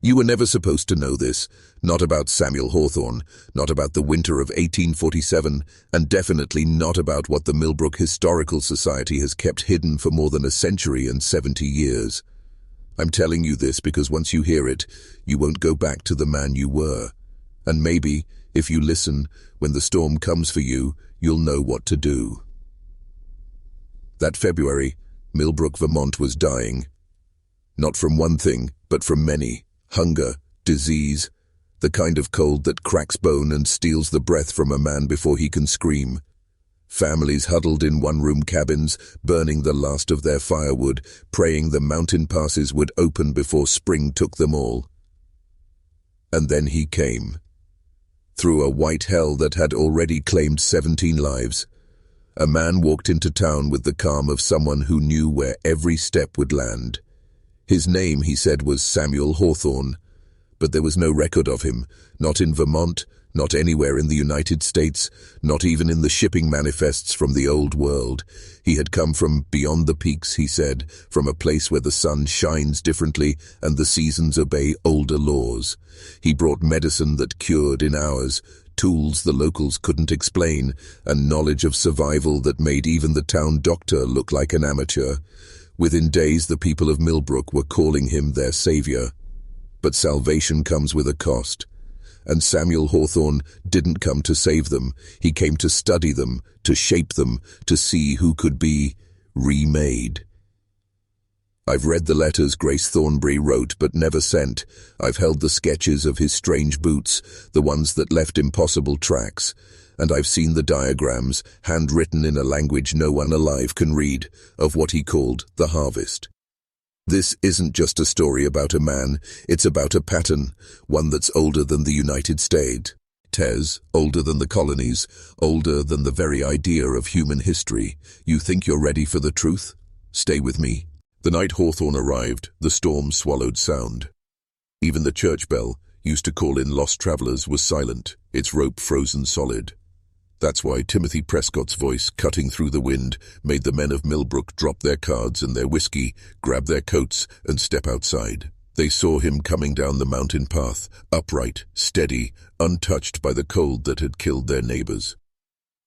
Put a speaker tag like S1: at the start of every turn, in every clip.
S1: You were never supposed to know this. Not about Samuel Hawthorne, not about the winter of 1847, and definitely not about what the Millbrook Historical Society has kept hidden for more than a century and 70 years. I'm telling you this because once you hear it, you won't go back to the man you were. And maybe, if you listen, when the storm comes for you, you'll know what to do. That February, Millbrook, Vermont was dying. Not from one thing, but from many. Hunger, disease, the kind of cold that cracks bone and steals the breath from a man before he can scream. Families huddled in one-room cabins, burning the last of their firewood, praying the mountain passes would open before spring took them all. And then he came. Through a white hell that had already claimed 17 lives, a man walked into town with the calm of someone who knew where every step would land. His name, he said, was Samuel Hawthorne, but there was no record of him, not in Vermont, not anywhere in the United States, not even in the shipping manifests from the old world. He had come from beyond the peaks, he said, from a place where the sun shines differently and the seasons obey older laws. He brought medicine that cured in hours, tools the locals couldn't explain, and knowledge of survival that made even the town doctor look like an amateur. Within days, the people of Millbrook were calling him their savior. But salvation comes with a cost. And Samuel Hawthorne didn't come to save them. He came to study them, to shape them, to see who could be remade. I've read the letters Grace Thornbury wrote but never sent. I've held the sketches of his strange boots, the ones that left impossible tracks. And I've seen the diagrams, handwritten in a language no one alive can read, of what he called the harvest. This isn't just a story about a man, it's about a pattern, one that's older than the United States, older than the colonies, older than the very idea of human history. You think you're ready for the truth? Stay with me. The night Hawthorne arrived, the storm swallowed sound. Even the church bell, used to call in lost travelers, was silent, its rope frozen solid. That's why Timothy Prescott's voice, cutting through the wind, made the men of Millbrook drop their cards and their whiskey, grab their coats, and step outside. They saw him coming down the mountain path, upright, steady, untouched by the cold that had killed their neighbors.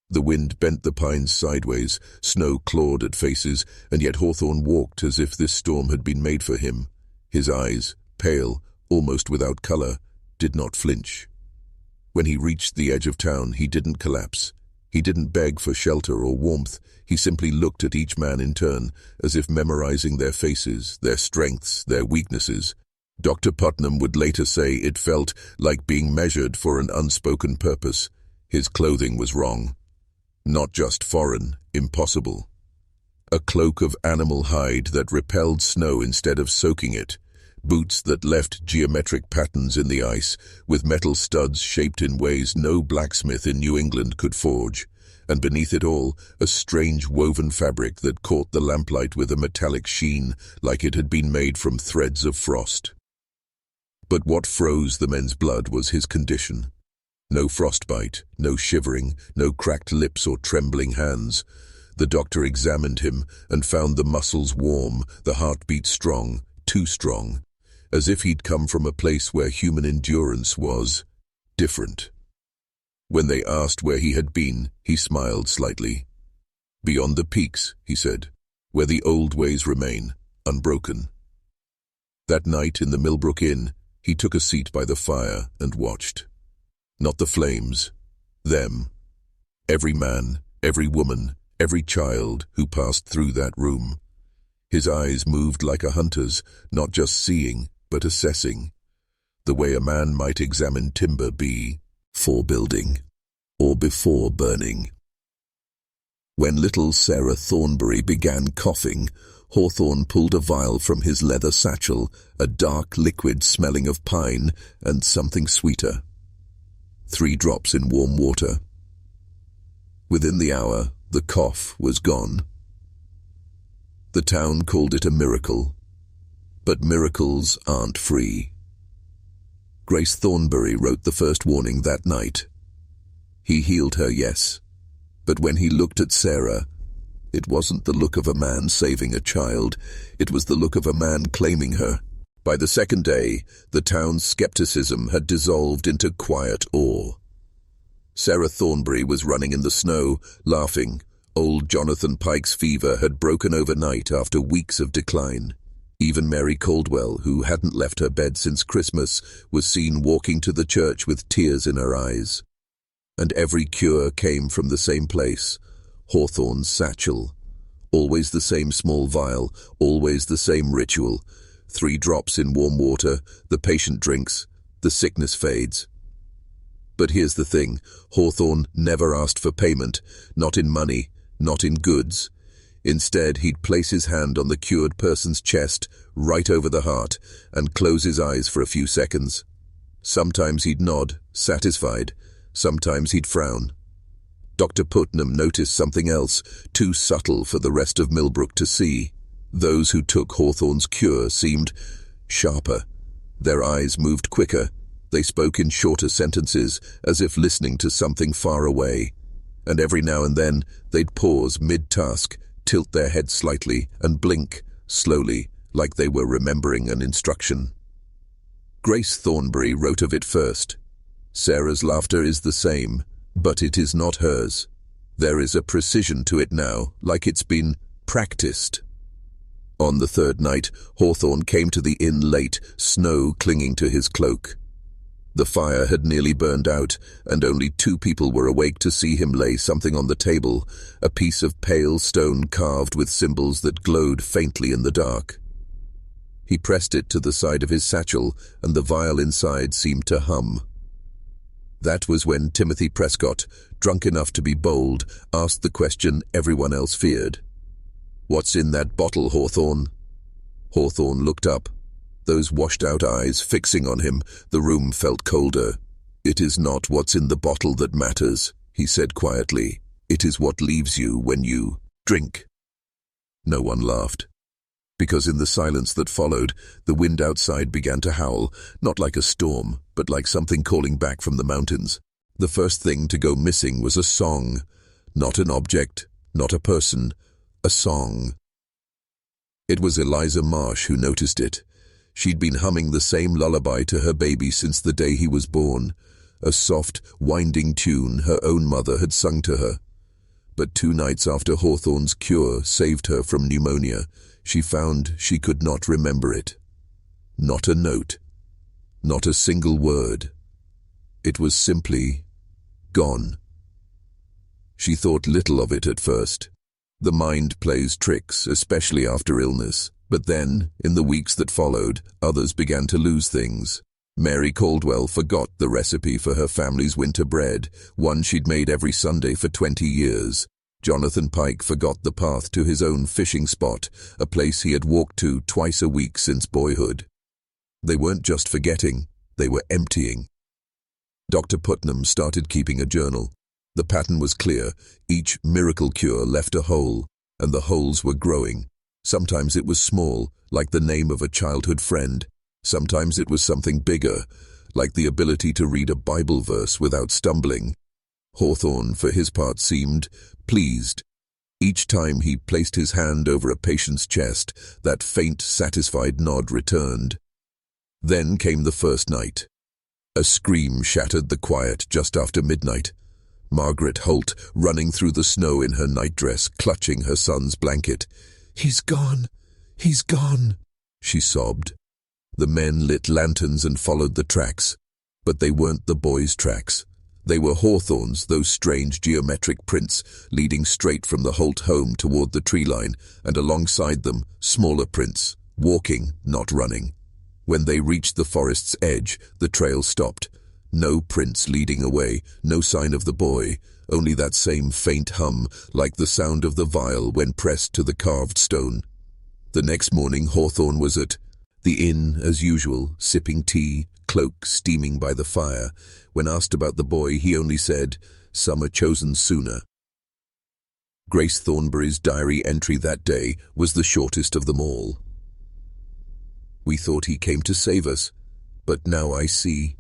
S1: The wind bent the pines sideways, snow clawed at faces, and yet Hawthorne walked as if this storm had been made for him. His eyes, pale, almost without color, did not flinch. When he reached the edge of town, he didn't collapse. He didn't beg for shelter or warmth. He simply looked at each man in turn, as if memorizing their faces, their strengths, their weaknesses. Dr. Putnam would later say it felt like being measured for an unspoken purpose. His clothing was wrong. Not just foreign, impossible. A cloak of animal hide that repelled snow instead of soaking it. Boots that left geometric patterns in the ice, with metal studs shaped in ways no blacksmith in New England could forge, and beneath it all, a strange woven fabric that caught the lamplight with a metallic sheen, like it had been made from threads of frost. But what froze the men's blood was his condition. No frostbite, no shivering, no cracked lips or trembling hands. The doctor examined him and found the muscles warm, the heartbeat strong, too strong, as if he'd come from a place where human endurance was different. When they asked where he had been, he smiled slightly. Beyond the peaks, he said, where the old ways remain, unbroken. That night in the Millbrook Inn, he took a seat by the fire and watched. Not the flames, them. Every man, every woman, every child who passed through that room. His eyes moved like a hunter's, not just seeing, but assessing, the way a man might examine timber before building, or before burning. When little Sarah Thornbury began coughing, Hawthorne pulled a vial from his leather satchel, a dark liquid smelling of pine and something sweeter. 3 drops in warm water. Within the hour, the cough was gone. The town called it a miracle. But miracles aren't free. Grace Thornbury wrote the first warning that night. He healed her, yes. But when he looked at Sarah, it wasn't the look of a man saving a child. It was the look of a man claiming her. By the second day, the town's skepticism had dissolved into quiet awe. Sarah Thornbury was running in the snow, laughing. Old Jonathan Pike's fever had broken overnight after weeks of decline. Even Mary Caldwell, who hadn't left her bed since Christmas, was seen walking to the church with tears in her eyes. And every cure came from the same place, Hawthorne's satchel. Always the same small vial, always the same ritual. 3 drops in warm water, the patient drinks, the sickness fades. But here's the thing, Hawthorne never asked for payment, not in money, not in goods. Instead, he'd place his hand on the cured person's chest, right over the heart, and close his eyes for a few seconds. Sometimes he'd nod, satisfied. Sometimes he'd frown. Dr. Putnam noticed something else, too subtle for the rest of Millbrook to see. Those who took Hawthorne's cure seemed sharper. Their eyes moved quicker. They spoke in shorter sentences, as if listening to something far away. And every now and then, they'd pause mid-task, tilt their heads slightly, and blink, slowly, like they were remembering an instruction. Grace Thornbury wrote of it first. Sarah's laughter is the same, but it is not hers. There is a precision to it now, like it's been practiced. On the third night, Hawthorne came to the inn late, snow clinging to his cloak. The fire had nearly burned out, and only 2 people were awake to see him lay something on the table, a piece of pale stone carved with symbols that glowed faintly in the dark. He pressed it to the side of his satchel, and the vial inside seemed to hum. That was when Timothy Prescott, drunk enough to be bold, asked the question everyone else feared. "What's in that bottle, Hawthorne?" Hawthorne looked up. Those washed-out eyes fixing on him, the room felt colder. "It is not what's in the bottle that matters," he said quietly. "It is what leaves you when you drink." No one laughed. Because in the silence that followed, the wind outside began to howl, not like a storm, but like something calling back from the mountains. The first thing to go missing was a song. Not an object, not a person, a song. It was Eliza Marsh who noticed it. She'd been humming the same lullaby to her baby since the day he was born, a soft, winding tune her own mother had sung to her. But 2 nights after Hawthorne's cure saved her from pneumonia, she found she could not remember it. Not a note. Not a single word. It was simply gone. She thought little of it at first. The mind plays tricks, especially after illness. But then, in the weeks that followed, others began to lose things. Mary Caldwell forgot the recipe for her family's winter bread, one she'd made every Sunday for 20 years. Jonathan Pike forgot the path to his own fishing spot, a place he had walked to twice a week since boyhood. They weren't just forgetting, they were emptying. Dr. Putnam started keeping a journal. The pattern was clear. Each miracle cure left a hole, and the holes were growing. Sometimes it was small, like the name of a childhood friend. Sometimes it was something bigger, like the ability to read a Bible verse without stumbling. Hawthorne, for his part, seemed pleased. Each time he placed his hand over a patient's chest, that faint, satisfied nod returned. Then came the first night. A scream shattered the quiet just after midnight. Margaret Holt, running through the snow in her nightdress, clutching her son's blanket. "He's gone! He's gone!" she sobbed. The men lit lanterns and followed the tracks. But they weren't the boy's tracks. They were Hawthorne's, those strange geometric prints leading straight from the Holt home toward the tree line, and alongside them, smaller prints, walking, not running. When they reached the forest's edge, the trail stopped. No prints leading away, no sign of the boy, only that same faint hum, like the sound of the vial when pressed to the carved stone. The next morning Hawthorne was at the inn as usual, sipping tea, cloak steaming by the fire. When asked about the boy, he only said, "Some are chosen sooner." Grace Thornbury's diary entry that day was the shortest of them all. "We thought he came to save us, but now I see.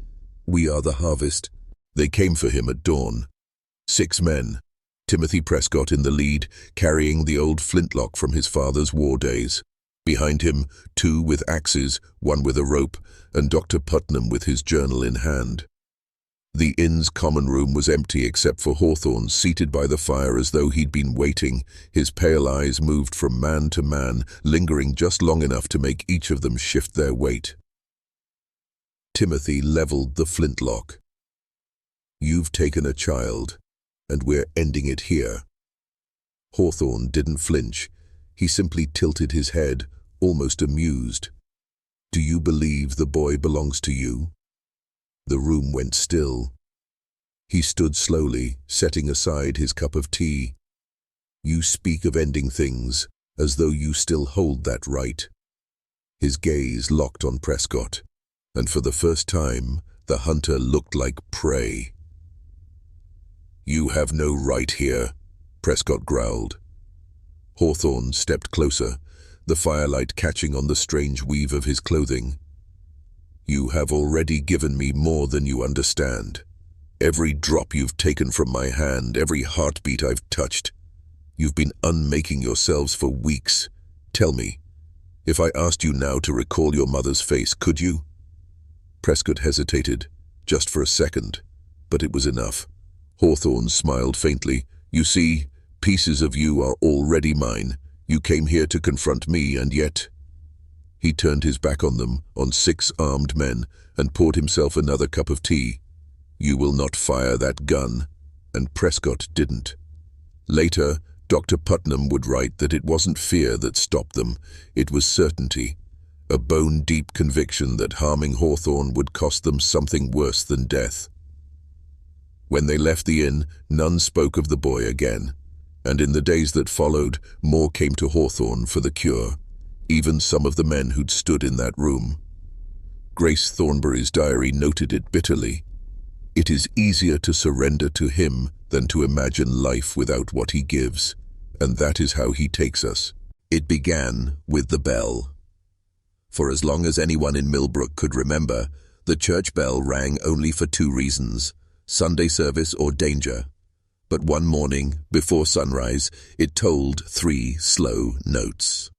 S1: We are the harvest." They came for him at dawn. 6 men, Timothy Prescott in the lead, carrying the old flintlock from his father's war days. Behind him, two with axes, one with a rope, and Dr. Putnam with his journal in hand. The inn's common room was empty except for Hawthorne, seated by the fire as though he'd been waiting. His pale eyes moved from man to man, lingering just long enough to make each of them shift their weight. Timothy leveled the flintlock. "You've taken a child, and we're ending it here." Hawthorne didn't flinch. He simply tilted his head, almost amused. "Do you believe the boy belongs to you?" The room went still. He stood slowly, setting aside his cup of tea. "You speak of ending things, as though you still hold that right." His gaze locked on Prescott, and for the first time, the hunter looked like prey. "You have no right here," Prescott growled. Hawthorne stepped closer, the firelight catching on the strange weave of his clothing. "You have already given me more than you understand. Every drop you've taken from my hand, every heartbeat I've touched. You've been unmaking yourselves for weeks. Tell me, if I asked you now to recall your mother's face, could you?" Prescott hesitated, just for a second, but it was enough. Hawthorne smiled faintly. "You see, pieces of you are already mine. You came here to confront me, and yet—" He turned his back on them, on 6 armed men, and poured himself another cup of tea. "You will not fire that gun," and Prescott didn't. Later, Dr. Putnam would write that it wasn't fear that stopped them, it was certainty, a bone-deep conviction that harming Hawthorne would cost them something worse than death. When they left the inn, none spoke of the boy again, and in the days that followed, more came to Hawthorne for the cure, even some of the men who'd stood in that room. Grace Thornbury's diary noted it bitterly. "It is easier to surrender to him than to imagine life without what he gives, and that is how he takes us." It began with the bell. For as long as anyone in Millbrook could remember, the church bell rang only for 2 reasons: Sunday service or danger. But one morning, before sunrise, it tolled 3 slow notes.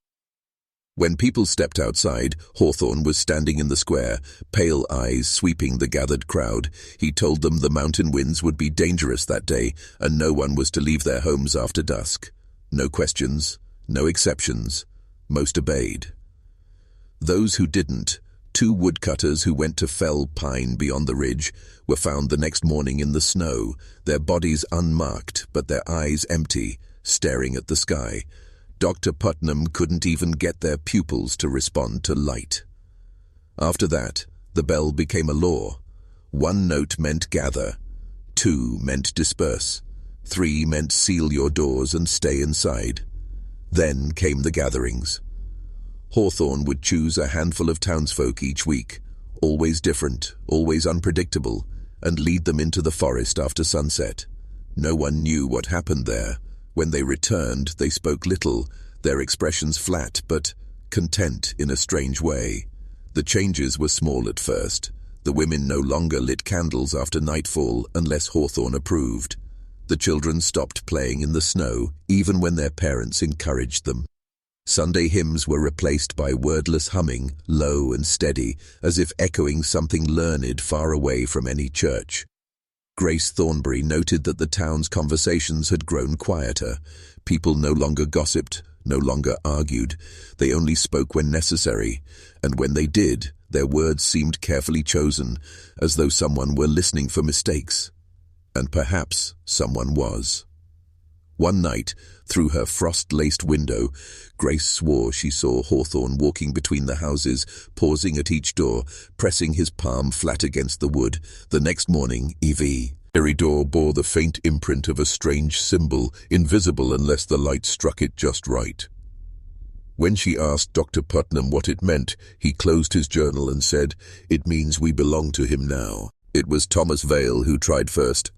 S1: When people stepped outside, Hawthorne was standing in the square, pale eyes sweeping the gathered crowd. He told them the mountain winds would be dangerous that day, and no one was to leave their homes after dusk. No questions, no exceptions. Most obeyed. Those who didn't, 2 woodcutters who went to fell pine beyond the ridge, were found the next morning in the snow, their bodies unmarked but their eyes empty, staring at the sky. Dr. Putnam couldn't even get their pupils to respond to light. After that, the bell became a law. 1 note meant gather, 2 meant disperse, 3 meant seal your doors and stay inside. Then came the gatherings. Hawthorne would choose a handful of townsfolk each week, always different, always unpredictable, and lead them into the forest after sunset. No one knew what happened there. When they returned, they spoke little, their expressions flat but content in a strange way. The changes were small at first. The women no longer lit candles after nightfall unless Hawthorne approved. The children stopped playing in the snow, even when their parents encouraged them. Sunday hymns were replaced by wordless humming, low and steady, as if echoing something learned far away from any church. Grace Thornbury noted that the town's conversations had grown quieter. People no longer gossiped, no longer argued. They only spoke when necessary, and when they did, their words seemed carefully chosen, as though someone were listening for mistakes. And perhaps someone was. One night, through her frost-laced window, Grace swore she saw Hawthorne walking between the houses, pausing at each door, pressing his palm flat against the wood. The next morning, every door bore the faint imprint of a strange symbol, invisible unless the light struck it just right. When she asked Dr. Putnam what it meant, he closed his journal and said, "It means we belong to him now." It was Thomas Vale who tried first.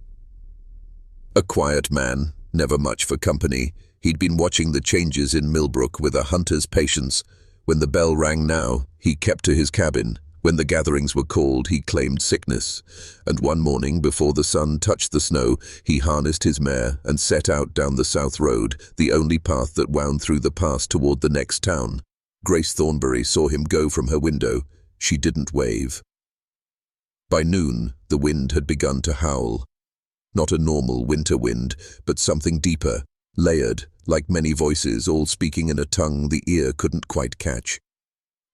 S1: A quiet man, never much for company, he'd been watching the changes in Millbrook with a hunter's patience. When the bell rang now, he kept to his cabin. When the gatherings were called, he claimed sickness. And one morning, before the sun touched the snow, he harnessed his mare and set out down the south road, the only path that wound through the pass toward the next town. Grace Thornbury saw him go from her window. She didn't wave. By noon, the wind had begun to howl. Not a normal winter wind, but something deeper, layered, like many voices, all speaking in a tongue the ear couldn't quite catch.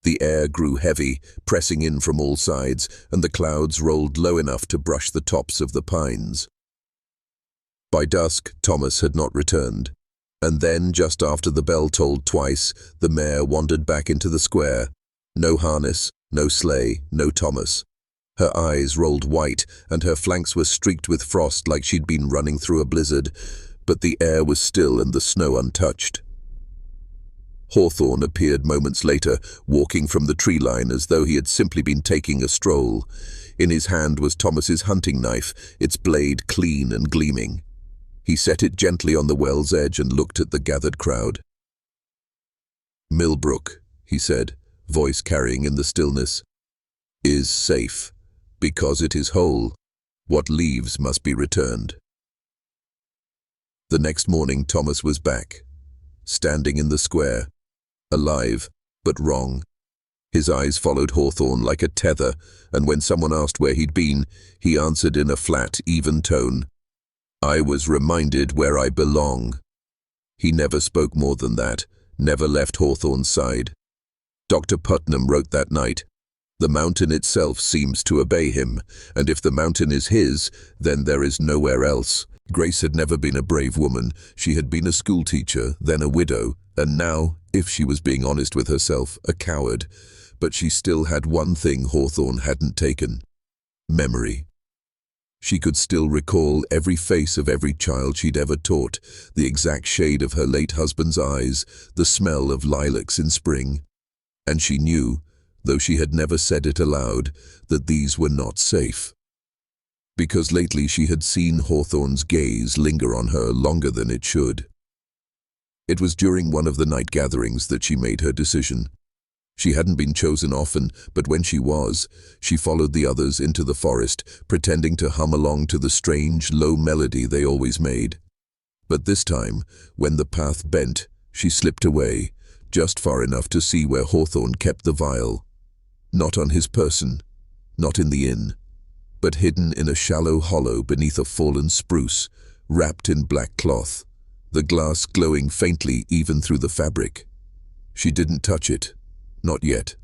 S1: The air grew heavy, pressing in from all sides, and the clouds rolled low enough to brush the tops of the pines. By dusk, Thomas had not returned. And then, just after the bell tolled twice, the mare wandered back into the square. No harness, no sleigh, no Thomas. Her eyes rolled white, and her flanks were streaked with frost like she'd been running through a blizzard, but the air was still and the snow untouched. Hawthorne appeared moments later, walking from the tree line as though he had simply been taking a stroll. In his hand was Thomas's hunting knife, its blade clean and gleaming. He set it gently on the well's edge and looked at the gathered crowd. "Millbrook," he said, voice carrying in the stillness, "is safe, because it is whole. What leaves must be returned." The next morning Thomas was back, standing in the square, alive, but wrong. His eyes followed Hawthorne like a tether, and when someone asked where he'd been, he answered in a flat, even tone, "I was reminded where I belong." He never spoke more than that, never left Hawthorne's side. Dr. Putnam wrote that night, "The mountain itself seems to obey him, and if the mountain is his, then there is nowhere else." Grace had never been a brave woman. She had been a schoolteacher, then a widow, and now, if she was being honest with herself, a coward. But she still had one thing Hawthorne hadn't taken: memory. She could still recall every face of every child she'd ever taught, the exact shade of her late husband's eyes, the smell of lilacs in spring. And she knew, though she had never said it aloud, that these were not safe. Because lately she had seen Hawthorne's gaze linger on her longer than it should. It was during one of the night gatherings that she made her decision. She hadn't been chosen often, but when she was, she followed the others into the forest, pretending to hum along to the strange, low melody they always made. But this time, when the path bent, she slipped away, just far enough to see where Hawthorne kept the vial. Not on his person, not in the inn, but hidden in a shallow hollow beneath a fallen spruce, wrapped in black cloth, the glass glowing faintly even through the fabric. She didn't touch it. Not yet.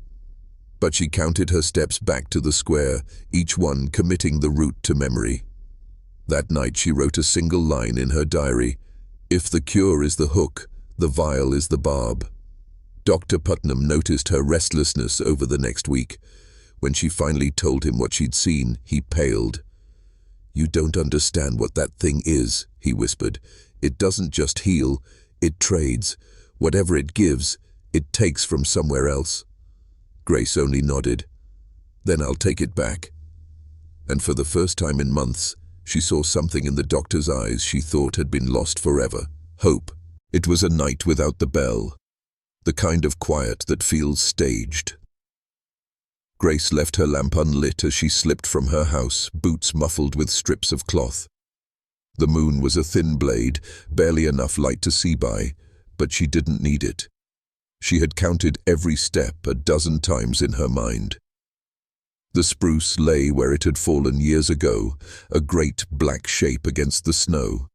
S1: But she counted her steps back to the square, each one committing the route to memory. That night she wrote a single line in her diary: "If the cure is the hook, the vial is the barb." Dr. Putnam noticed her restlessness over the next week. When she finally told him what she'd seen, he paled. "You don't understand what that thing is," he whispered. "It doesn't just heal, it trades. Whatever it gives, it takes from somewhere else." Grace only nodded. "Then I'll take it back." And for the first time in months, she saw something in the doctor's eyes she thought had been lost forever: hope. It was a night without the bell, the kind of quiet that feels staged. Grace left her lamp unlit as she slipped from her house, boots muffled with strips of cloth. The moon was a thin blade, barely enough light to see by, but she didn't need it. She had counted every step a dozen times in her mind. The spruce lay where it had fallen years ago, a great black shape against the snow.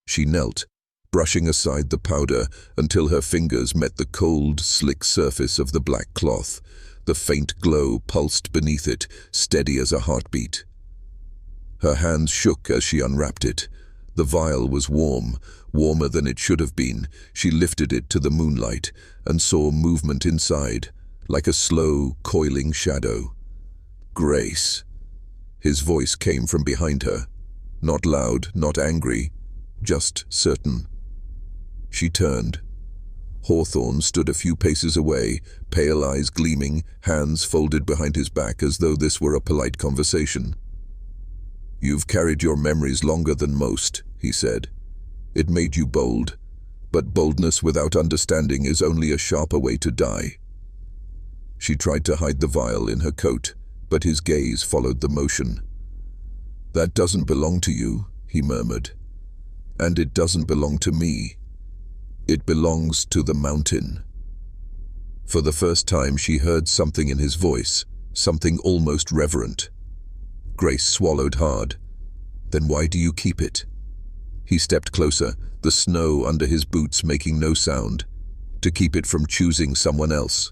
S1: She knelt, brushing aside the powder until her fingers met the cold, slick surface of the black cloth. The faint glow pulsed beneath it, steady as a heartbeat. Her hands shook as she unwrapped it. The vial was warm, warmer than it should have been. She lifted it to the moonlight and saw movement inside, like a slow, coiling shadow. "Grace." His voice came from behind her. Not loud, not angry, just certain. She turned. Hawthorne stood a few paces away, pale eyes gleaming, hands folded behind his back as though this were a polite conversation. "You've carried your memories longer than most," he said. "It made you bold, but boldness without understanding is only a sharper way to die." She tried to hide the vial in her coat, but his gaze followed the motion. "That doesn't belong to you," he murmured. "And it doesn't belong to me. It belongs to the mountain." For the first time, she heard something in his voice, something almost reverent. Grace swallowed hard. "Then why do you keep it?" He stepped closer, the snow under his boots making no sound. "To keep it from choosing someone else."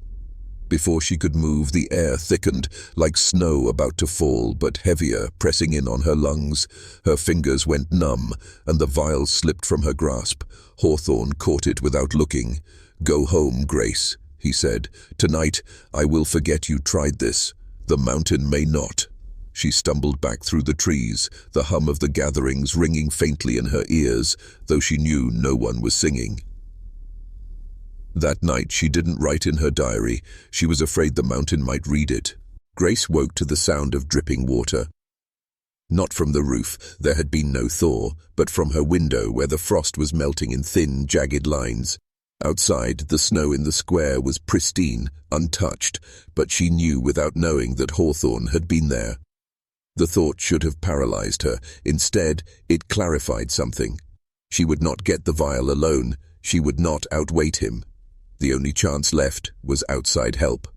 S1: Before she could move, the air thickened, like snow about to fall, but heavier, pressing in on her lungs. Her fingers went numb, and the vial slipped from her grasp. Hawthorne caught it without looking. "Go home, Grace," he said. "Tonight, I will forget you tried this. The mountain may not." She stumbled back through the trees, the hum of the gatherings ringing faintly in her ears, though she knew no one was singing. That night she didn't write in her diary. She was afraid the mountain might read it. Grace woke to the sound of dripping water. Not from the roof, there had been no thaw, but from her window where the frost was melting in thin, jagged lines. Outside, the snow in the square was pristine, untouched, but she knew without knowing that Hawthorne had been there. The thought should have paralyzed her. Instead, it clarified something. She would not get the vial alone. She would not outweight him. The only chance left was outside help.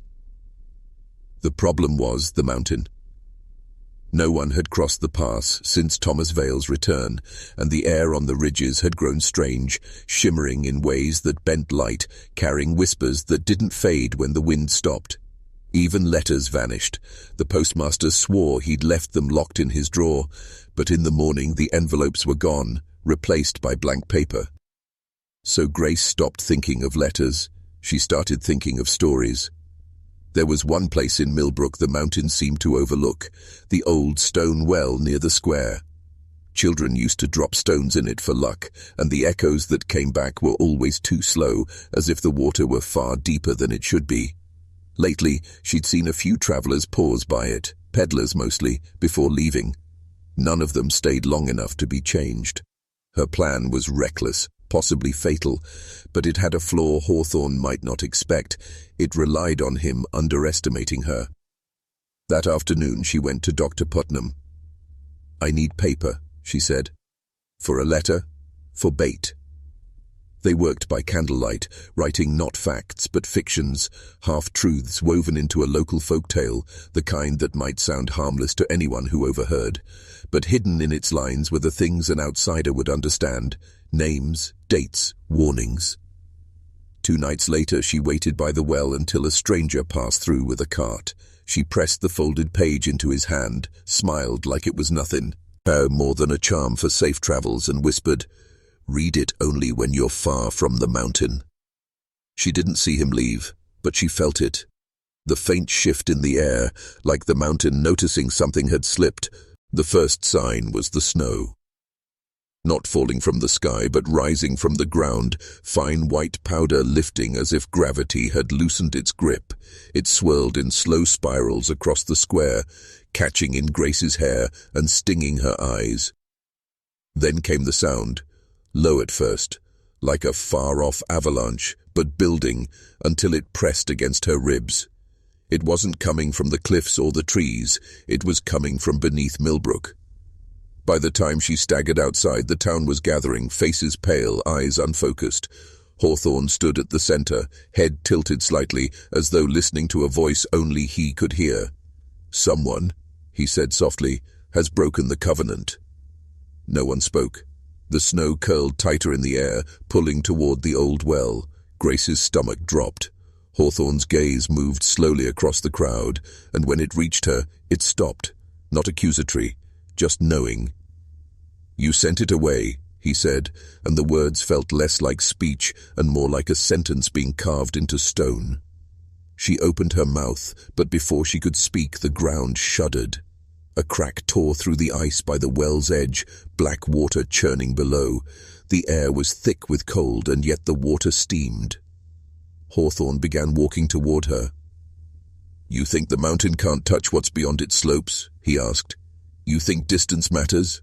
S1: The problem was the mountain. No one had crossed the pass since Thomas Vale's return, and the air on the ridges had grown strange, shimmering in ways that bent light, carrying whispers that didn't fade when the wind stopped. Even letters vanished. The postmaster swore he'd left them locked in his drawer, but in the morning the envelopes were gone, replaced by blank paper. So Grace stopped thinking of letters. She started thinking of stories. There was one place in Millbrook the mountain seemed to overlook, the old stone well near the square. Children used to drop stones in it for luck, and the echoes that came back were always too slow, as if the water were far deeper than it should be. Lately, she'd seen a few travelers pause by it, peddlers mostly, before leaving. None of them stayed long enough to be changed. Her plan was reckless, possibly fatal, but it had a flaw Hawthorne might not expect. It relied on him underestimating her. That afternoon she went to Dr. Putnam. "I need paper," she said. "For a letter, for bait." They worked by candlelight, writing not facts but fictions, half-truths woven into a local folktale, the kind that might sound harmless to anyone who overheard. But hidden in its lines were the things an outsider would understand: names, dates, warnings. 2 nights later she waited by the well until a stranger passed through with a cart. She pressed the folded page into his hand, smiled like it was nothing, more than a charm for safe travels, and whispered, "Read it only when you're far from the mountain." She didn't see him leave, but she felt it. The faint shift in the air, like the mountain noticing something had slipped. The first sign was the snow. Not falling from the sky, but rising from the ground, fine white powder lifting as if gravity had loosened its grip. It swirled in slow spirals across the square, catching in Grace's hair and stinging her eyes. Then came the sound, low at first, like a far-off avalanche, but building until it pressed against her ribs. It wasn't coming from the cliffs or the trees, it was coming from beneath Millbrook. By the time she staggered outside, the town was gathering, faces pale, eyes unfocused. Hawthorne stood at the center, head tilted slightly, as though listening to a voice only he could hear. "Someone," he said softly, "has broken the covenant." No one spoke. The snow curled tighter in the air, pulling toward the old well. Grace's stomach dropped. Hawthorne's gaze moved slowly across the crowd, and when it reached her, it stopped, not accusatory, just knowing. "You sent it away," he said, and the words felt less like speech and more like a sentence being carved into stone. She opened her mouth, but before she could speak, the ground shuddered. A crack tore through the ice by the well's edge, black water churning below. The air was thick with cold, and yet the water steamed. Hawthorne began walking toward her. "You think the mountain can't touch what's beyond its slopes?" he asked. "You think distance matters?"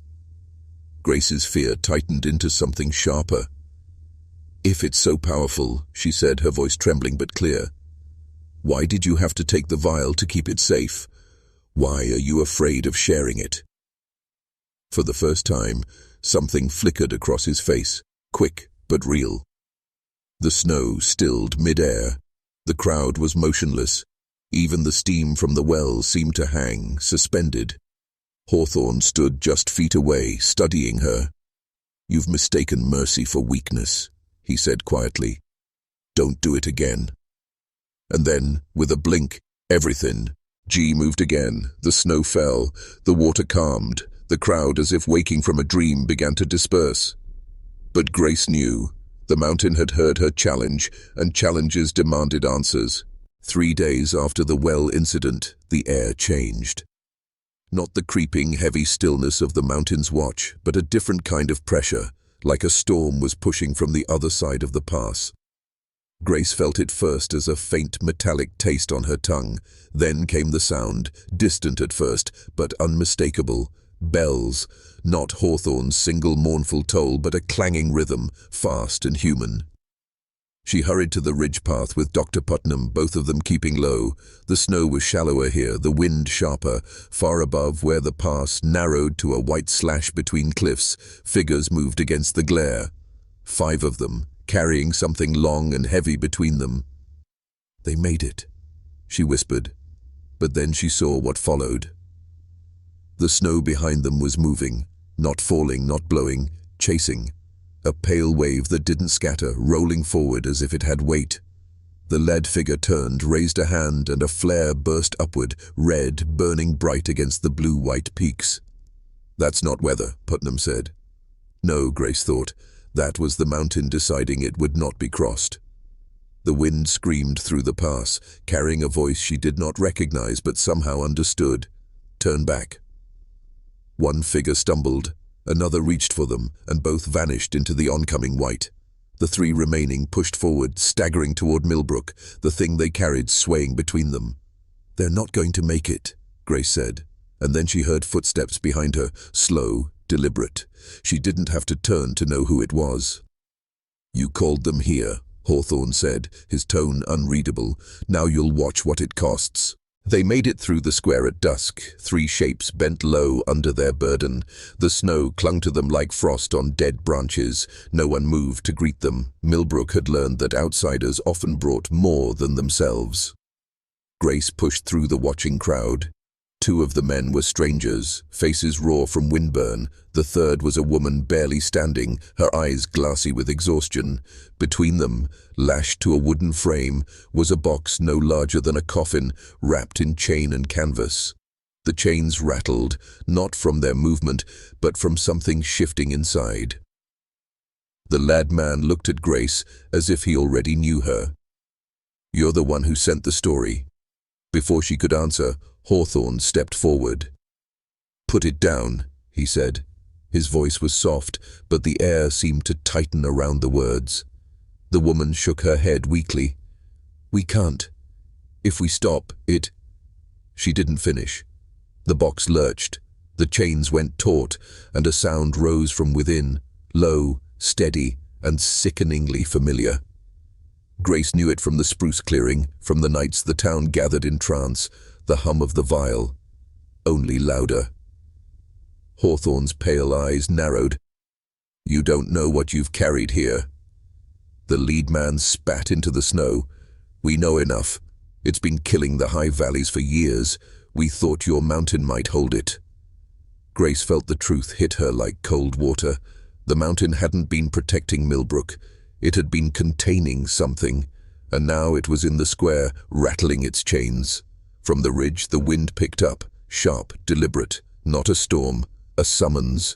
S1: Grace's fear tightened into something sharper. "If it's so powerful," she said, her voice trembling but clear, "why did you have to take the vial to keep it safe? Why are you afraid of sharing it?" For the first time, something flickered across his face, quick but real. The snow stilled mid-air. The crowd was motionless. Even the steam from the well seemed to hang, suspended. Hawthorne stood just feet away, studying her. "You've mistaken mercy for weakness," he said quietly. "Don't do it again." And then, with a blink, everything. G moved again, the snow fell, the water calmed, the crowd, as if waking from a dream, began to disperse. But Grace knew. The mountain had heard her challenge, and challenges demanded answers. 3 days after the well incident, the air changed. Not the creeping, heavy stillness of the mountain's watch, but a different kind of pressure, like a storm was pushing from the other side of the pass. Grace felt it first as a faint metallic taste on her tongue. Then came the sound, distant at first, but unmistakable. Bells, not Hawthorne's single mournful toll, but a clanging rhythm, fast and human. She hurried to the ridge path with Dr. Putnam, both of them keeping low. The snow was shallower here, the wind sharper. Far above, where the pass narrowed to a white slash between cliffs, figures moved against the glare. 5 of them, carrying something long and heavy between them. "They made it," she whispered, but then she saw what followed. The snow behind them was moving, not falling, not blowing, chasing. A pale wave that didn't scatter, rolling forward as if it had weight. The lead figure turned, raised a hand, and a flare burst upward, red, burning bright against the blue-white peaks. "That's not weather," Putnam said. No, Grace thought. That was the mountain deciding it would not be crossed. The wind screamed through the pass, carrying a voice she did not recognize but somehow understood. "Turn back." One figure stumbled, another reached for them, and both vanished into the oncoming white. The 3 remaining pushed forward, staggering toward Millbrook, the thing they carried swaying between them. "They're not going to make it," Grace said, and then she heard footsteps behind her, slow, deliberate. She didn't have to turn to know who it was. "You called them here," Hawthorne said, his tone unreadable. "Now you'll watch what it costs." They made it through the square at dusk, 3 shapes bent low under their burden. The snow clung to them like frost on dead branches. No one moved to greet them. Millbrook had learned that outsiders often brought more than themselves. Grace pushed through the watching crowd. 2 of the men were strangers, faces raw from windburn. The third was a woman barely standing, her eyes glassy with exhaustion. Between them, lashed to a wooden frame, was a box no larger than a coffin, wrapped in chain and canvas. The chains rattled, not from their movement, but from something shifting inside. The lad man looked at Grace as if he already knew her. "You're the one who sent the story." Before she could answer, Hawthorne stepped forward. "Put it down," he said. His voice was soft, but the air seemed to tighten around the words. The woman shook her head weakly. "We can't. If we stop, it—" She didn't finish. The box lurched, the chains went taut, and a sound rose from within, low, steady, and sickeningly familiar. Grace knew it from the spruce clearing, from the nights the town gathered in trance, the hum of the vial, only louder. Hawthorne's pale eyes narrowed. "You don't know what you've carried here." The lead man spat into the snow. "We know enough. It's been killing the high valleys for years. We thought your mountain might hold it." Grace felt the truth hit her like cold water. The mountain hadn't been protecting Millbrook. It had been containing something, and now it was in the square, rattling its chains. From the ridge, the wind picked up, sharp, deliberate, not a storm, a summons.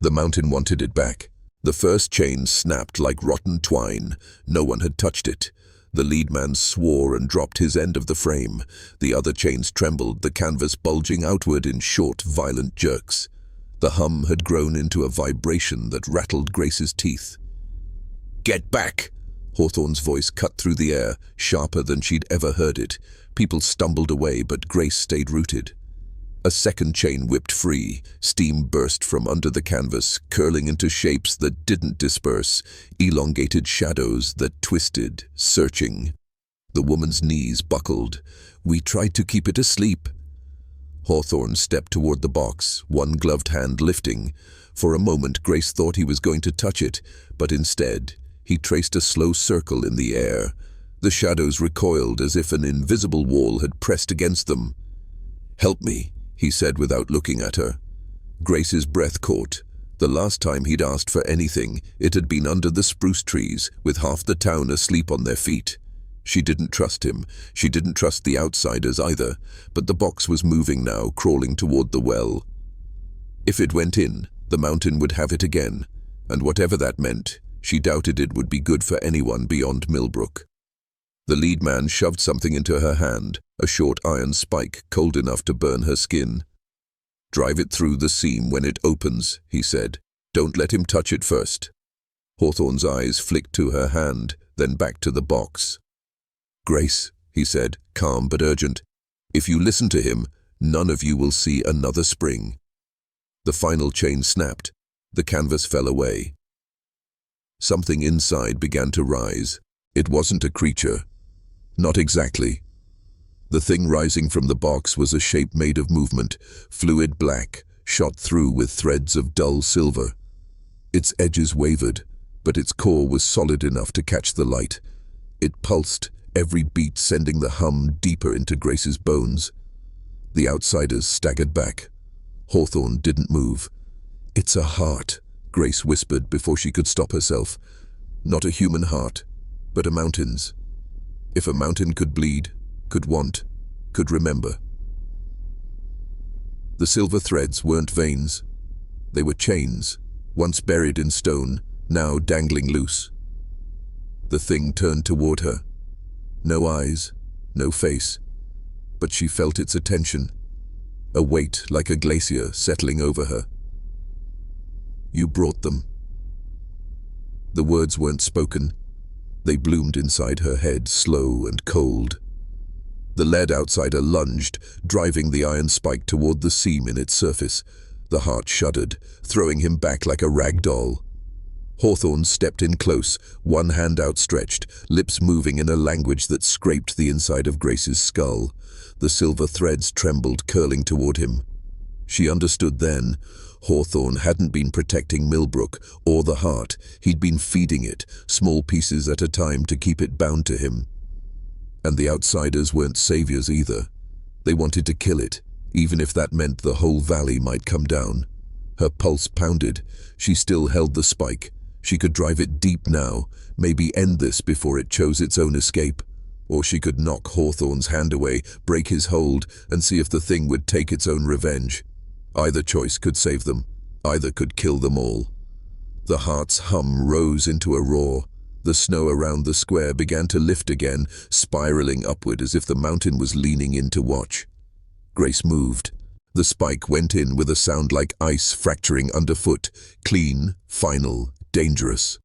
S1: The mountain wanted it back. The first chain snapped like rotten twine. No one had touched it. The lead man swore and dropped his end of the frame. The other chains trembled, the canvas bulging outward in short, violent jerks. The hum had grown into a vibration that rattled Grace's teeth. "Get back!" Hawthorne's voice cut through the air, sharper than she'd ever heard it. People stumbled away, but Grace stayed rooted. A second chain whipped free. Steam burst from under the canvas, curling into shapes that didn't disperse, elongated shadows that twisted, searching. The woman's knees buckled. "We tried to keep it asleep." Hawthorne stepped toward the box, one gloved hand lifting. For a moment, Grace thought he was going to touch it, but instead, he traced a slow circle in the air. The shadows recoiled as if an invisible wall had pressed against them. "Help me," he said without looking at her. Grace's breath caught. The last time he'd asked for anything, it had been under the spruce trees, with half the town asleep on their feet. She didn't trust him. She didn't trust the outsiders either, but the box was moving now, crawling toward the well. If it went in, the mountain would have it again, and whatever that meant, she doubted it would be good for anyone beyond Millbrook. The lead man shoved something into her hand, a short iron spike cold enough to burn her skin. "Drive it through the seam when it opens," he said. "Don't let him touch it first." Hawthorne's eyes flicked to her hand, then back to the box. "Grace," he said, calm but urgent, "if you listen to him, none of you will see another spring." The final chain snapped. The canvas fell away. Something inside began to rise. It wasn't a creature. Not exactly. The thing rising from the box was a shape made of movement, fluid black, shot through with threads of dull silver. Its edges wavered, but its core was solid enough to catch the light. It pulsed, every beat sending the hum deeper into Grace's bones. The outsiders staggered back. Hawthorne didn't move. "It's a heart," Grace whispered before she could stop herself. "Not a human heart, but a mountain's. If a mountain could bleed, could want, could remember." The silver threads weren't veins. They were chains, once buried in stone, now dangling loose. The thing turned toward her. No eyes, no face, but she felt its attention, a weight like a glacier settling over her. "You brought them." The words weren't spoken. They bloomed inside her head, slow and cold. The lead outsider lunged, driving the iron spike toward the seam in its surface. The heart shuddered, throwing him back like a rag doll. Hawthorne stepped in close, one hand outstretched, lips moving in a language that scraped the inside of Grace's skull. The silver threads trembled, curling toward him. She understood then. Hawthorne hadn't been protecting Millbrook or the heart. He'd been feeding it, small pieces at a time, to keep it bound to him. And the outsiders weren't saviors either. They wanted to kill it, even if that meant the whole valley might come down. Her pulse pounded. She still held the spike. She could drive it deep now, maybe end this before it chose its own escape. Or she could knock Hawthorne's hand away, break his hold, and see if the thing would take its own revenge. Either choice could save them. Either could kill them all. The heart's hum rose into a roar. The snow around the square began to lift again, spiraling upward as if the mountain was leaning in to watch. Grace moved. The spike went in with a sound like ice fracturing underfoot, clean, final, dangerous.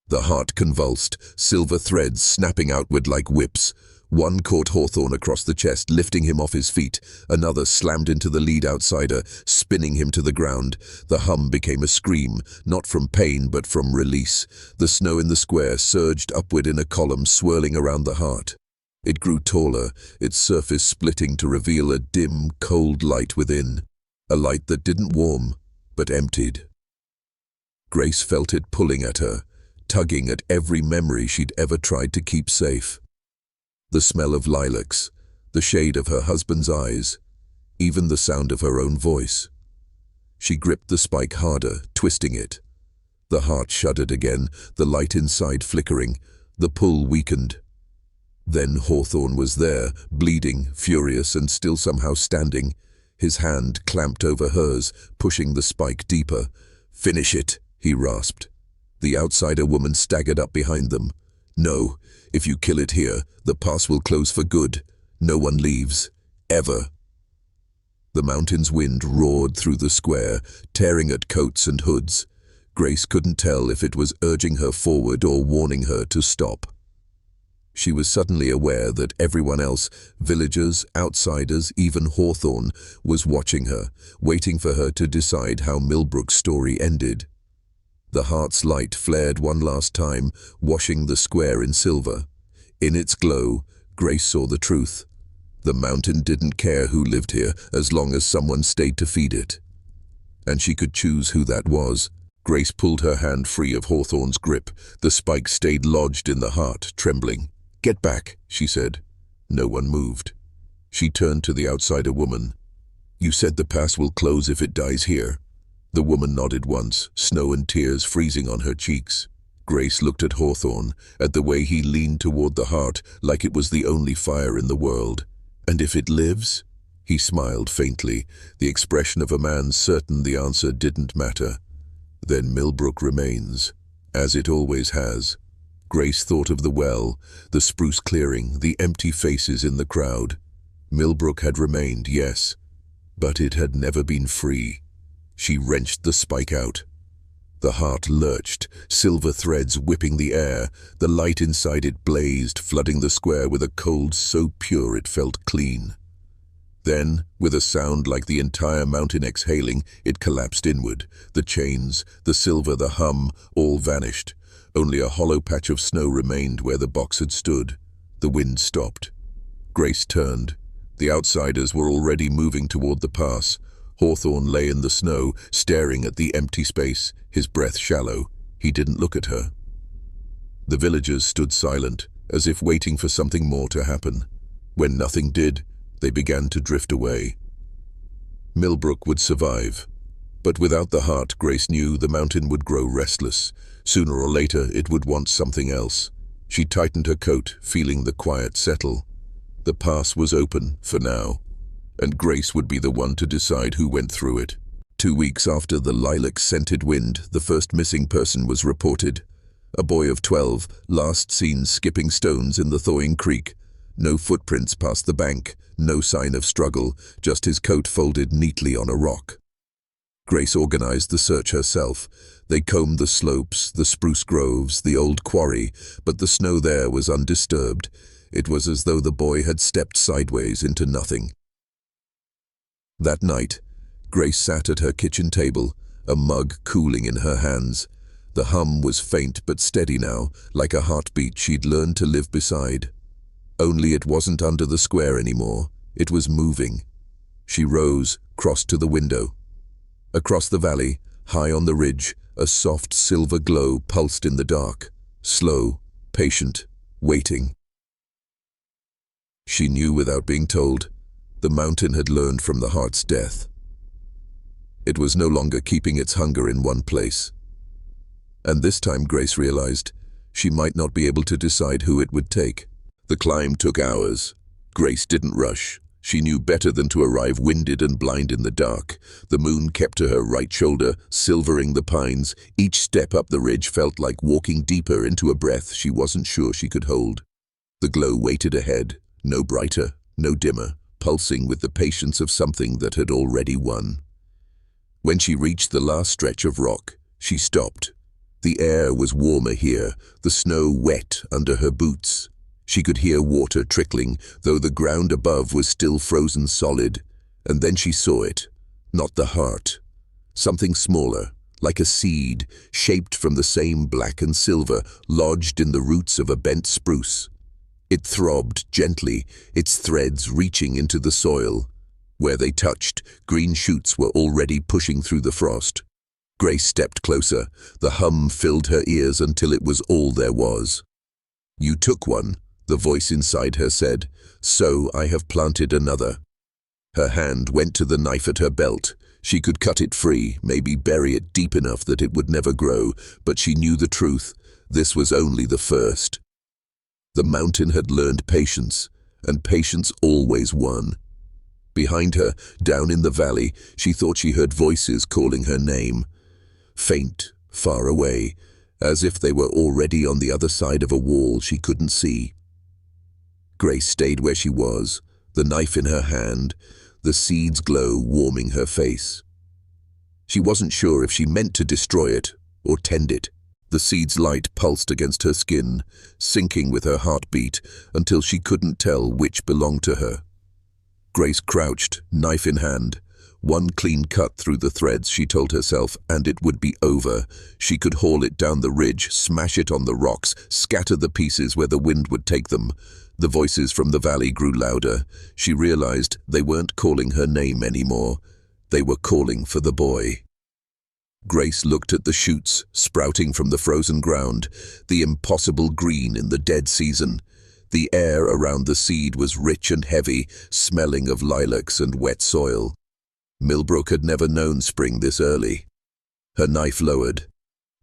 S1: The heart convulsed, silver threads snapping outward like whips. One caught Hawthorne across the chest, lifting him off his feet. Another slammed into the lead outsider, spinning him to the ground. The hum became a scream, not from pain but from release. The snow in the square surged upward in a column, swirling around the heart. It grew taller, its surface splitting to reveal a dim, cold light within. A light that didn't warm, but emptied. Grace felt it pulling at her, tugging at every memory she'd ever tried to keep safe. The smell of lilacs, the shade of her husband's eyes, even the sound of her own voice. She gripped the spike harder, twisting it. The heart shuddered again, the light inside flickering. The pull weakened. Then Hawthorne was there, bleeding, furious, and still somehow standing. His hand clamped over hers, pushing the spike deeper. "Finish it," he rasped. The outsider woman staggered up behind them. "No, if you kill it here, the pass will close for good. No one leaves. Ever." The mountain's wind roared through the square, tearing at coats and hoods. Grace couldn't tell if it was urging her forward or warning her to stop. She was suddenly aware that everyone else, villagers, outsiders, even Hawthorne, was watching her, waiting for her to decide how Millbrook's story ended. The heart's light flared one last time, washing the square in silver. In its glow, Grace saw the truth. The mountain didn't care who lived here, as long as someone stayed to feed it. And she could choose who that was. Grace pulled her hand free of Hawthorne's grip. The spike stayed lodged in the heart, trembling. "Get back," she said. No one moved. She turned to the outsider woman. "You said the pass will close if it dies here." The woman nodded once, snow and tears freezing on her cheeks. Grace looked at Hawthorne, at the way he leaned toward the heart like it was the only fire in the world. "And if it lives?" He smiled faintly, the expression of a man certain the answer didn't matter. "Then Millbrook remains, as it always has." Grace thought of the well, the spruce clearing, the empty faces in the crowd. Millbrook had remained, yes, but it had never been free. She wrenched the spike out. The heart lurched, silver threads whipping the air. The light inside it blazed, flooding the square with a cold so pure it felt clean. Then, with a sound like the entire mountain exhaling, it collapsed inward. The chains, the silver, the hum, all vanished. Only a hollow patch of snow remained where the box had stood. The wind stopped. Grace turned. The outsiders were already moving toward the pass. Hawthorne lay in the snow, staring at the empty space, his breath shallow. He didn't look at her. The villagers stood silent, as if waiting for something more to happen. When nothing did, they began to drift away. Millbrook would survive. But without the heart, Grace knew the mountain would grow restless. Sooner or later, it would want something else. She tightened her coat, feeling the quiet settle. The pass was open, for now, and Grace would be the one to decide who went through it. 2 weeks after the lilac-scented wind, the first missing person was reported. A boy of 12, last seen skipping stones in the thawing creek. No footprints past the bank, no sign of struggle, just his coat folded neatly on a rock. Grace organized the search herself. They combed the slopes, the spruce groves, the old quarry, but the snow there was undisturbed. It was as though the boy had stepped sideways into nothing. That night, Grace sat at her kitchen table, a mug cooling in her hands. The hum was faint but steady now, like a heartbeat she'd learned to live beside. Only it wasn't under the square anymore. It was moving. She rose, crossed to the window. Across the valley, high on the ridge, a soft silver glow pulsed in the dark. Slow, patient, waiting. She knew without being told. The mountain had learned from the heart's death. It was no longer keeping its hunger in one place. And this time Grace realized she might not be able to decide who it would take. The climb took hours. Grace didn't rush. She knew better than to arrive winded and blind in the dark. The moon kept to her right shoulder, silvering the pines. Each step up the ridge felt like walking deeper into a breath she wasn't sure she could hold. The glow waited ahead, no brighter, no dimmer, pulsing with the patience of something that had already won. When she reached the last stretch of rock, she stopped. The air was warmer here, the snow wet under her boots. She could hear water trickling, though the ground above was still frozen solid. And then she saw it, not the heart. Something smaller, like a seed, shaped from the same black and silver, lodged in the roots of a bent spruce. It throbbed gently, its threads reaching into the soil. Where they touched, green shoots were already pushing through the frost. Grace stepped closer. The hum filled her ears until it was all there was. "You took one," the voice inside her said, "so I have planted another." Her hand went to the knife at her belt. She could cut it free, maybe bury it deep enough that it would never grow, but she knew the truth. This was only the first. The mountain had learned patience, and patience always won. Behind her, down in the valley, she thought she heard voices calling her name. Faint, far away, as if they were already on the other side of a wall she couldn't see. Grace stayed where she was, the knife in her hand, the seed's glow warming her face. She wasn't sure if she meant to destroy it or tend it. The seed's light pulsed against her skin, syncing with her heartbeat until she couldn't tell which belonged to her. Grace crouched, knife in hand. One clean cut through the threads, she told herself, and it would be over. She could haul it down the ridge, smash it on the rocks, scatter the pieces where the wind would take them. The voices from the valley grew louder. She realized they weren't calling her name anymore. They were calling for the boy. Grace looked at the shoots sprouting from the frozen ground, the impossible green in the dead season. The air around the seed was rich and heavy, smelling of lilacs and wet soil. Millbrook had never known spring this early. Her knife lowered.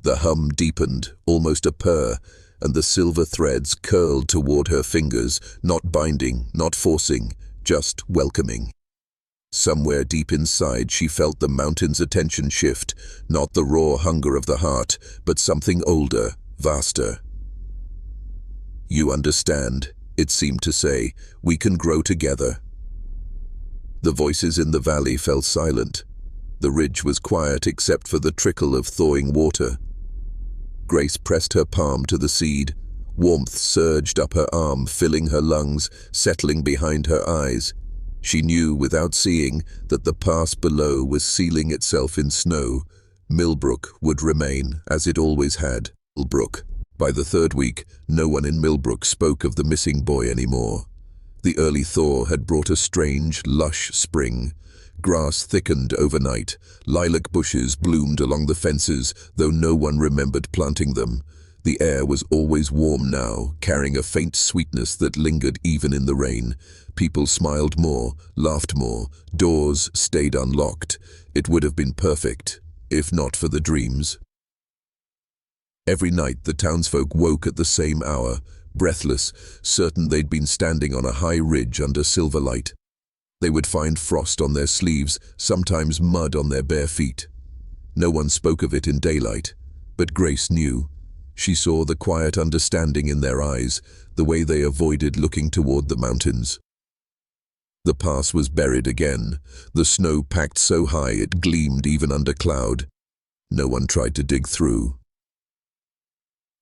S1: The hum deepened, almost a purr, and the silver threads curled toward her fingers, not binding, not forcing, just welcoming. Somewhere deep inside she felt the mountain's attention shift, not the raw hunger of the heart, but something older, vaster. "You understand," it seemed to say, "we can grow together." The voices in the valley fell silent. The ridge was quiet except for the trickle of thawing water. Grace pressed her palm to the seed. Warmth surged up her arm, filling her lungs, settling behind her eyes. She knew, without seeing, that the pass below was sealing itself in snow. Millbrook would remain, as it always had. Millbrook. By the third week, no one in Millbrook spoke of the missing boy anymore. The early thaw had brought a strange, lush spring. Grass thickened overnight. Lilac bushes bloomed along the fences, though no one remembered planting them. The air was always warm now, carrying a faint sweetness that lingered even in the rain. People smiled more, laughed more, doors stayed unlocked. It would have been perfect, if not for the dreams. Every night the townsfolk woke at the same hour, breathless, certain they'd been standing on a high ridge under silver light. They would find frost on their sleeves, sometimes mud on their bare feet. No one spoke of it in daylight, but Grace knew. She saw the quiet understanding in their eyes, the way they avoided looking toward the mountains. The pass was buried again, the snow packed so high it gleamed even under cloud. No one tried to dig through.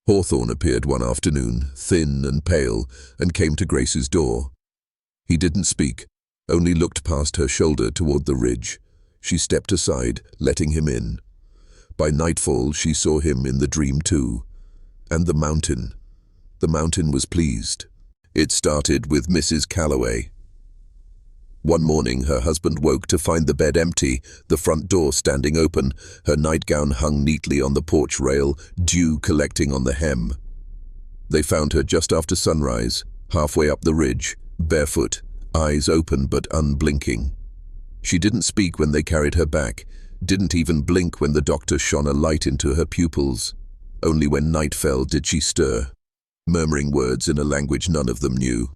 S1: Hawthorne appeared one afternoon, thin and pale, and came to Grace's door. He didn't speak, only looked past her shoulder toward the ridge. She stepped aside, letting him in. By nightfall she saw him in the dream too. And the mountain. The mountain was pleased. It started with Mrs. Calloway. One morning her husband woke to find the bed empty, the front door standing open, her nightgown hung neatly on the porch rail, dew collecting on the hem. They found her just after sunrise, halfway up the ridge, barefoot, eyes open but unblinking. She didn't speak when they carried her back, didn't even blink when the doctor shone a light into her pupils. Only when night fell did she stir, murmuring words in a language none of them knew.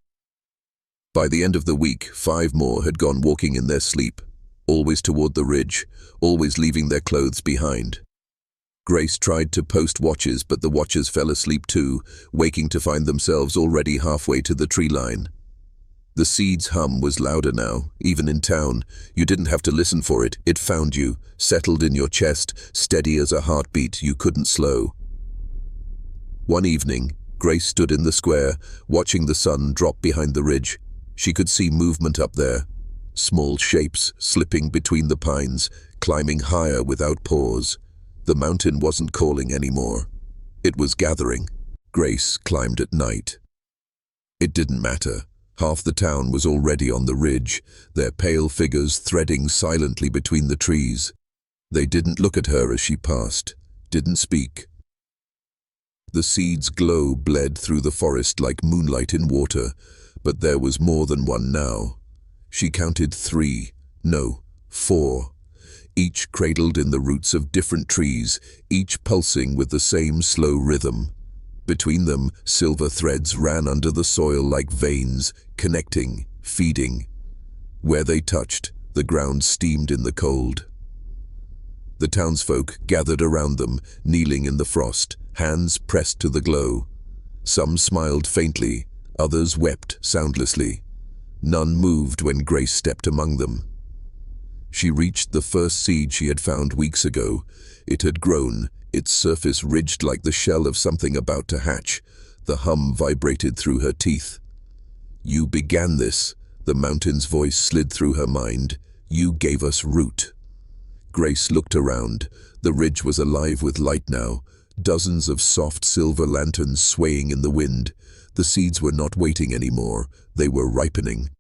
S1: By the end of the week, 5 more had gone walking in their sleep, always toward the ridge, always leaving their clothes behind. Grace tried to post watches, but the watchers fell asleep too, waking to find themselves already halfway to the tree line. The seed's hum was louder now, even in town. You didn't have to listen for it. It found you, settled in your chest, steady as a heartbeat you couldn't slow. One evening, Grace stood in the square, watching the sun drop behind the ridge. She could see movement up there, small shapes slipping between the pines, climbing higher without pause. The mountain wasn't calling anymore. It was gathering. Grace climbed at night. It didn't matter. Half the town was already on the ridge, their pale figures threading silently between the trees. They didn't look at her as she passed, didn't speak. The seed's glow bled through the forest like moonlight in water, but there was more than one now. She counted 3, no, 4, each cradled in the roots of different trees, each pulsing with the same slow rhythm. Between them, silver threads ran under the soil like veins, connecting, feeding. Where they touched, the ground steamed in the cold. The townsfolk gathered around them, kneeling in the frost, hands pressed to the glow. Some smiled faintly, others wept soundlessly. None moved when Grace stepped among them. She reached the first seed she had found weeks ago. It had grown, its surface ridged like the shell of something about to hatch. The hum vibrated through her teeth. "You began this," the mountain's voice slid through her mind. "You gave us root." Grace looked around. The ridge was alive with light now, dozens of soft silver lanterns swaying in the wind. The seeds were not waiting anymore, they were ripening.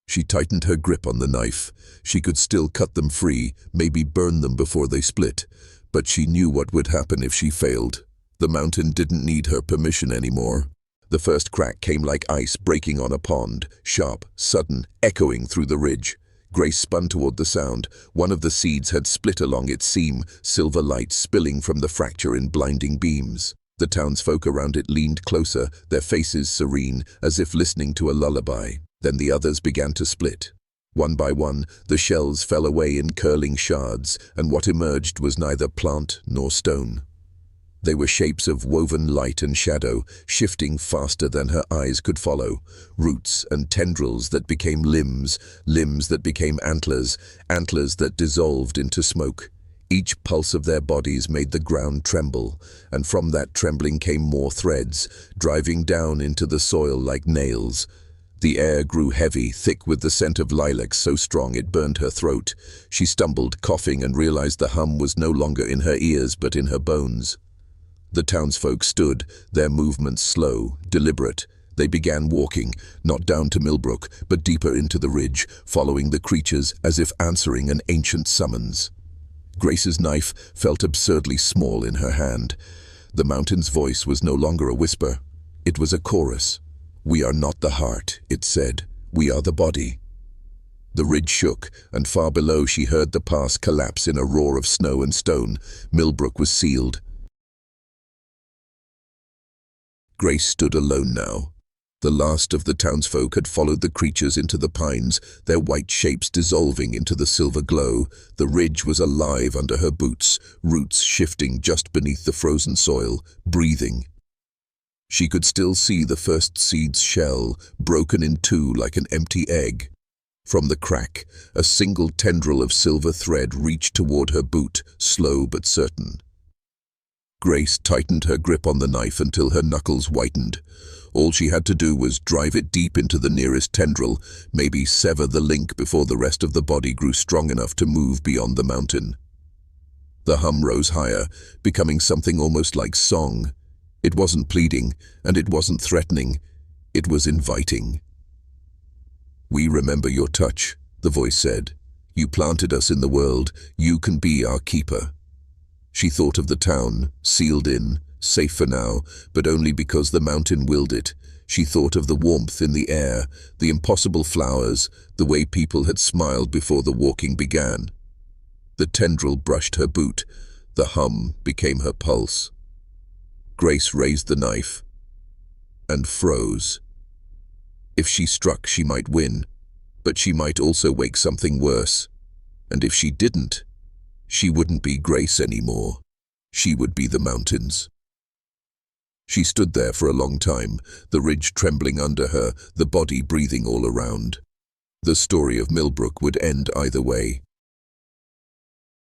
S1: She tightened her grip on the knife. She could still cut them free, maybe burn them before they split. But she knew what would happen if she failed. The mountain didn't need her permission anymore. The first crack came like ice breaking on a pond, sharp, sudden, echoing through the ridge. Grace spun toward the sound. One of the seeds had split along its seam, silver light spilling from the fracture in blinding beams. The townsfolk around it leaned closer, their faces serene, as if listening to a lullaby. Then the others began to split. One by one, the shells fell away in curling shards, and what emerged was neither plant nor stone. They were shapes of woven light and shadow, shifting faster than her eyes could follow. Roots and tendrils that became limbs, limbs that became antlers, antlers that dissolved into smoke. Each pulse of their bodies made the ground tremble, and from that trembling came more threads, driving down into the soil like nails. The air grew heavy, thick with the scent of lilacs so strong it burned her throat. She stumbled, coughing, and realized the hum was no longer in her ears but in her bones. The townsfolk stood, their movements slow, deliberate. They began walking, not down to Millbrook, but deeper into the ridge, following the creatures as if answering an ancient summons. Grace's knife felt absurdly small in her hand. The mountain's voice was no longer a whisper. It was a chorus. "We are not the heart," it said. "We are the body." The ridge shook, and far below she heard the pass collapse in a roar of snow and stone. Millbrook was sealed. Grace stood alone now. The last of the townsfolk had followed the creatures into the pines, their white shapes dissolving into the silver glow. The ridge was alive under her boots, roots shifting just beneath the frozen soil, breathing. She could still see the first seed's shell, broken in two like an empty egg. From the crack, a single tendril of silver thread reached toward her boot, slow but certain. Grace tightened her grip on the knife until her knuckles whitened. All she had to do was drive it deep into the nearest tendril, maybe sever the link before the rest of the body grew strong enough to move beyond the mountain. The hum rose higher, becoming something almost like song. It wasn't pleading, and it wasn't threatening. It was inviting. "We remember your touch," the voice said. "You planted us in the world. You can be our keeper." She thought of the town, sealed in, safe for now, but only because the mountain willed it. She thought of the warmth in the air, the impossible flowers, the way people had smiled before the walking began. The tendril brushed her boot. The hum became her pulse. Grace raised the knife and froze. If she struck, she might win, but she might also wake something worse. And if she didn't, she wouldn't be Grace anymore. She would be the mountains. She stood there for a long time, the ridge trembling under her, the body breathing all around. The story of Millbrook would end either way.